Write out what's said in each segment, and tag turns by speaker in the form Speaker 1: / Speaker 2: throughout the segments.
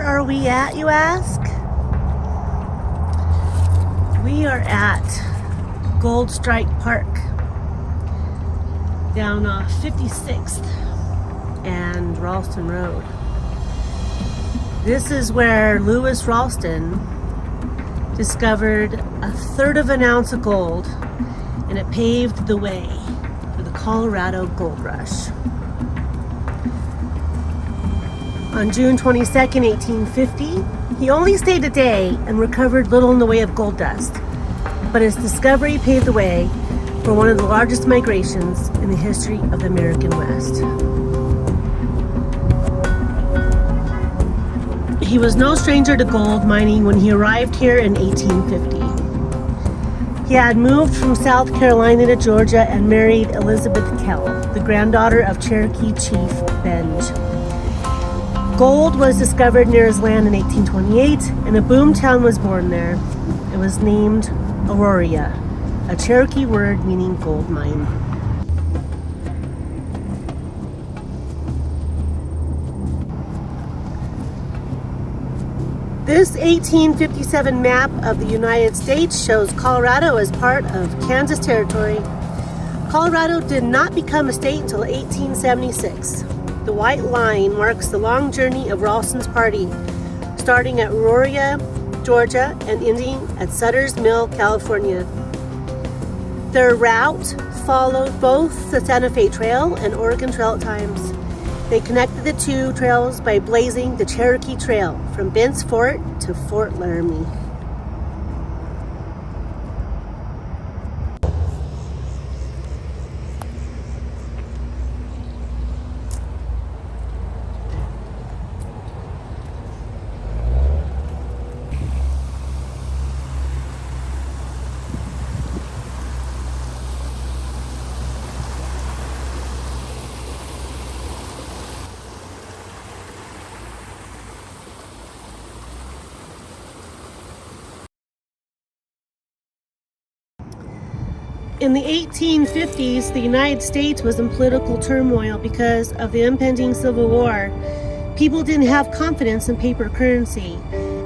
Speaker 1: are we at, you ask? We are at Gold Strike Park down 56th and Ralston Road. This is where Lewis Ralston discovered 1/3 of an ounce of gold, and it paved the way for the Colorado Gold Rush. On June 22nd, 1850, he only stayed a day and recovered little in the way of gold dust, but his discovery paved the way for one of the largest migrations in the history of the American West. He was no stranger to gold mining when he arrived here in 1850. He had moved from South Carolina to Georgia and married Elizabeth Kell, the granddaughter of Cherokee Chief Benj. Gold was discovered near his land in 1828, and a boom town was born there. It was named Aurora, a Cherokee word meaning gold mine. This 1857 map of the United States shows Colorado as part of Kansas Territory. Colorado did not become a state until 1876. The white line marks the long journey of Ralston's party, starting at Aurora, Georgia, and ending at Sutter's Mill, California. Their route followed both the Santa Fe Trail and Oregon Trail at times. They connected the two trails by blazing the Cherokee Trail from Bent's Fort to Fort Laramie. In the 1850s, the United States was in political turmoil because of the impending Civil War. People didn't have confidence in paper currency.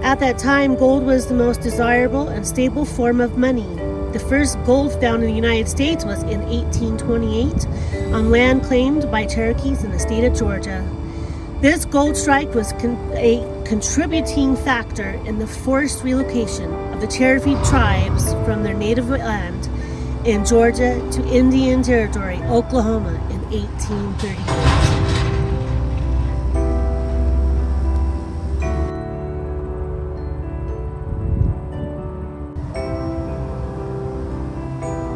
Speaker 1: At that time, gold was the most desirable and stable form of money. The first gold found in the United States was in 1828 on land claimed by Cherokees in the state of Georgia. This gold strike was a contributing factor in the forced relocation of the Cherokee tribes from their native land in Georgia to Indian Territory, Oklahoma in 1838.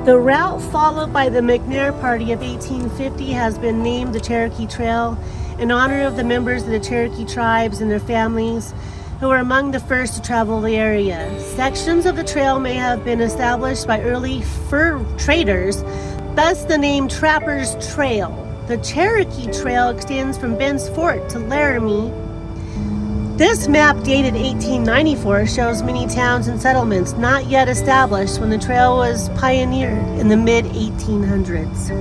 Speaker 1: The route followed by the McNair Party of 1850 has been named the Cherokee Trail in honor of the members of the Cherokee tribes and their families who were among the first to travel the area. Sections of the trail may have been established by early fur traders, thus the name Trapper's Trail. The Cherokee Trail extends from Bent's Fort to Laramie. This map dated 1894 shows many towns and settlements not yet established when the trail was pioneered in the mid-1800s.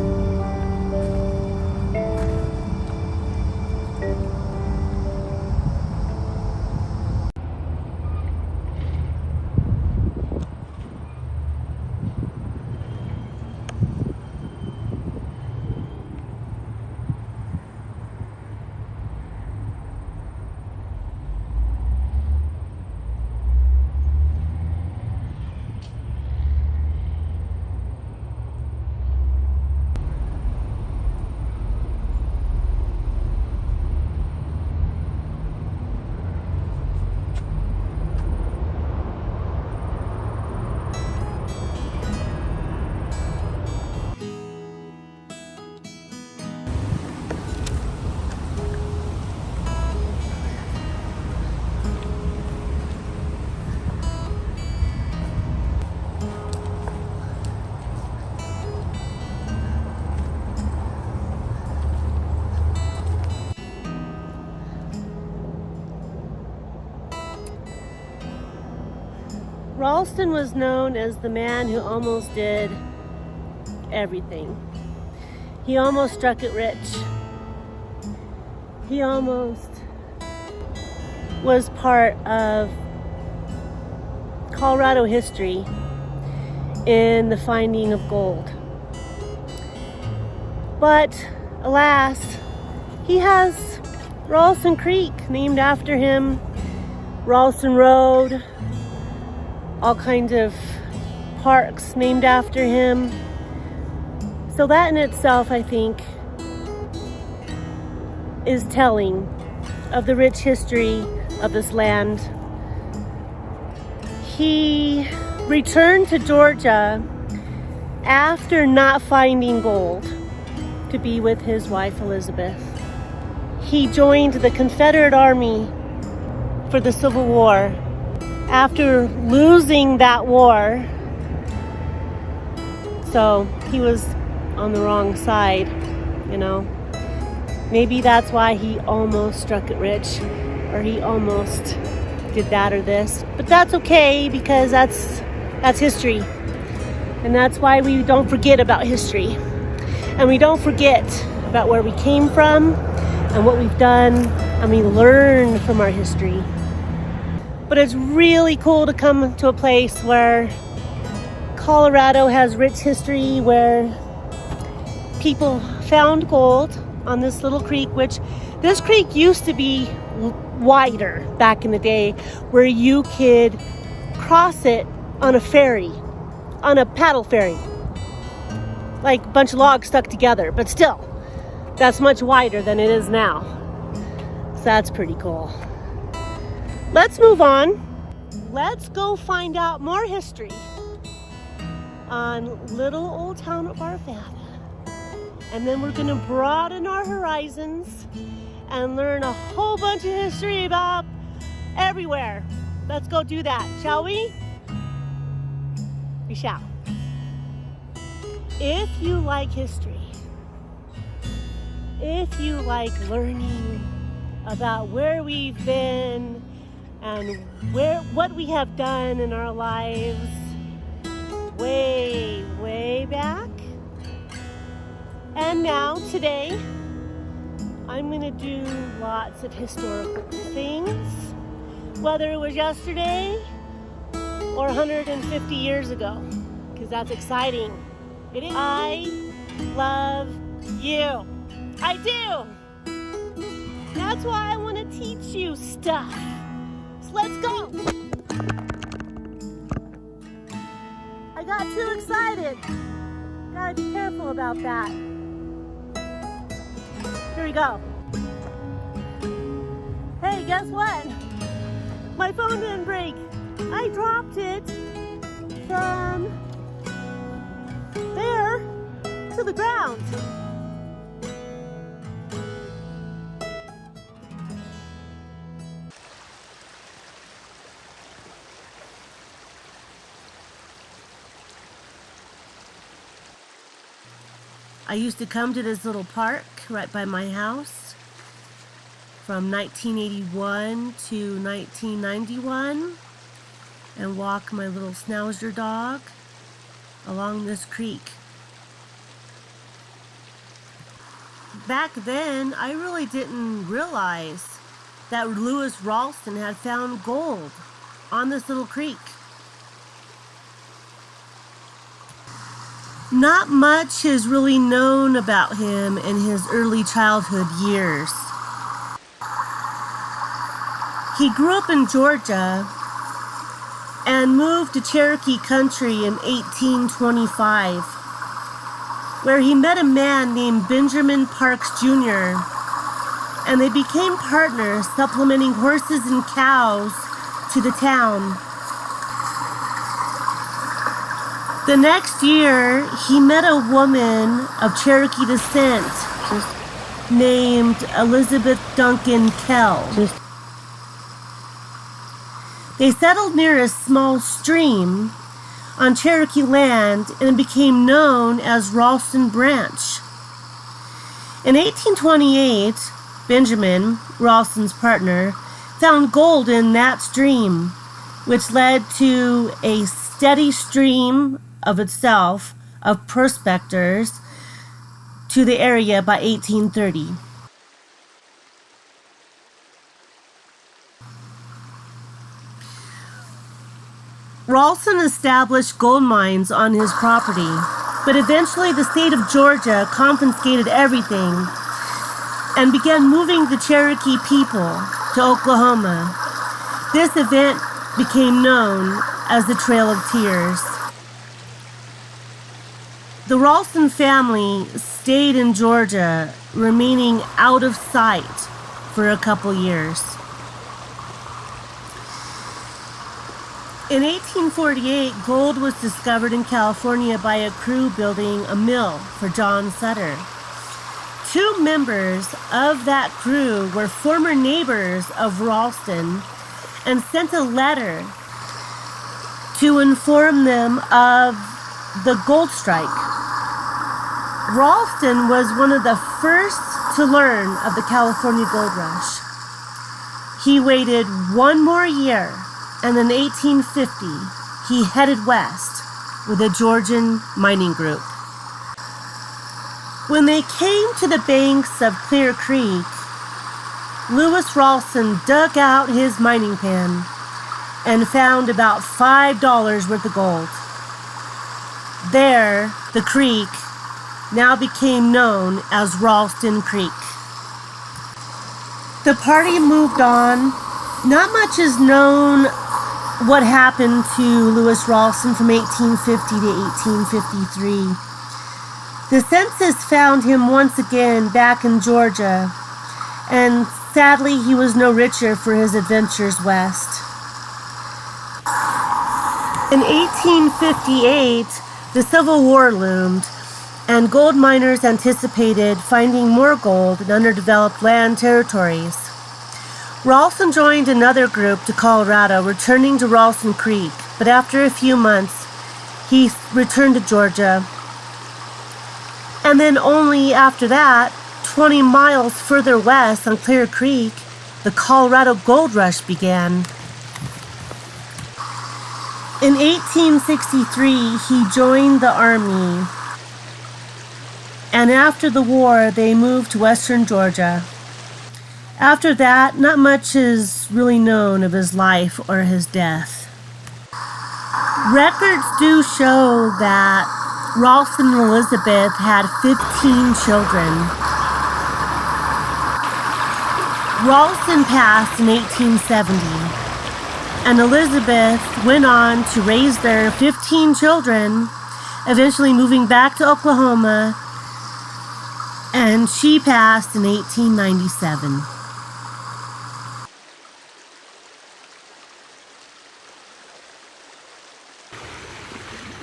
Speaker 1: Ralston was known as the man who almost did everything. He almost struck it rich. He almost was part of Colorado history in the finding of gold. But alas, he has Ralston Creek named after him, Ralston Road, all kinds of parks named after him. So that in itself, I think, is telling of the rich history of this land. He returned to Georgia after not finding gold to be with his wife Elizabeth. He joined the Confederate Army for the Civil War. After losing that war, so he was on the wrong side, you know. Maybe that's why he almost struck it rich, or he almost did that or this. But that's okay, because that's history. And that's why we don't forget about history. And we don't forget about where we came from and what we've done, and we learn from our history. But it's really cool to come to a place where Colorado has rich history, where people found gold on this little creek, which this creek used to be wider back in the day, where you could cross it on a ferry, on a paddle ferry, like a bunch of logs stuck together, but still, that's much wider than it is now. So that's pretty cool. Let's move on. Let's go find out more history on little old town of Arvada. And then we're gonna broaden our horizons and learn a whole bunch of history about everywhere. Let's go do that, shall we? We shall. If you like history, if you like learning about where we've been and what we have done in our lives way back, and now today I'm gonna do lots of historical things, whether it was yesterday or 150 years ago, because that's exciting. It is. I love you. I do. That's why I want to teach you stuff. So let's go. I got too excited. Gotta be careful about that. Here we go. Hey, guess what? My phone didn't break. I dropped it from there to the ground. I used to come to this little park right by my house from 1981 to 1991 and walk my little schnauzer dog along this creek. Back then, I really didn't realize that Lewis Ralston had found gold on this little creek. Not much is really known about him in his early childhood years. He grew up in Georgia and moved to Cherokee Country in 1825, where he met a man named Benjamin Parks Jr., and they became partners, supplementing horses and cows to the town. The next year, he met a woman of Cherokee descent named Elizabeth Duncan Kell. They settled near a small stream on Cherokee land and became known as Ralston Branch. In 1828, Benjamin, Ralston's partner, found gold in that stream, which led to a steady stream of itself of prospectors to the area by 1830. Ralston established gold mines on his property, but eventually the state of Georgia confiscated everything and began moving the Cherokee people to Oklahoma. This event became known as the Trail of Tears. The Ralston family stayed in Georgia, remaining out of sight for a couple years. In 1848, gold was discovered in California by a crew building a mill for John Sutter. 2 members of that crew were former neighbors of Ralston and sent a letter to inform them of the gold strike. Ralston was one of the first to learn of the California gold rush. He waited 1 more year, and in 1850, he headed west with a Georgian mining group. When they came to the banks of Clear Creek, Lewis Ralston dug out his mining pen and found about $5 worth of gold. There, the creek now became known as Ralston Creek. The party moved on. Not much is known what happened to Lewis Ralston from 1850 to 1853. The census found him once again back in Georgia, and sadly he was no richer for his adventures west. In 1858, the Civil War loomed, and gold miners anticipated finding more gold in underdeveloped land territories. Ralston joined another group to Colorado, returning to Ralston Creek, but after a few months, he returned to Georgia. And then only after that, 20 miles further west on Clear Creek, the Colorado Gold Rush began. In 1863, he joined the Army, and after the war, they moved to western Georgia. After that, not much is really known of his life or his death. Records do show that Ralston and Elizabeth had 15 children. Ralston passed in 1870, and Elizabeth went on to raise their 15 children, eventually moving back to Oklahoma, and she passed in 1897.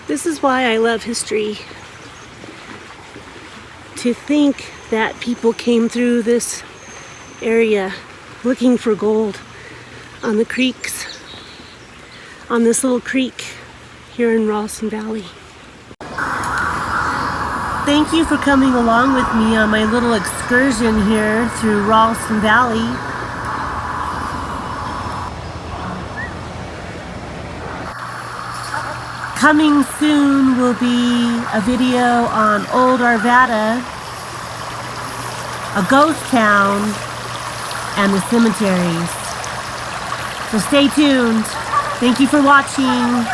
Speaker 1: This is why I love history. To think that people came through this area looking for gold on the creeks, on this little creek here in Ralston Valley. Thank you for coming along with me on my little excursion here through Ralston Valley. Coming soon will be a video on Old Arvada, a ghost town, and the cemeteries. So stay tuned. Thank you for watching.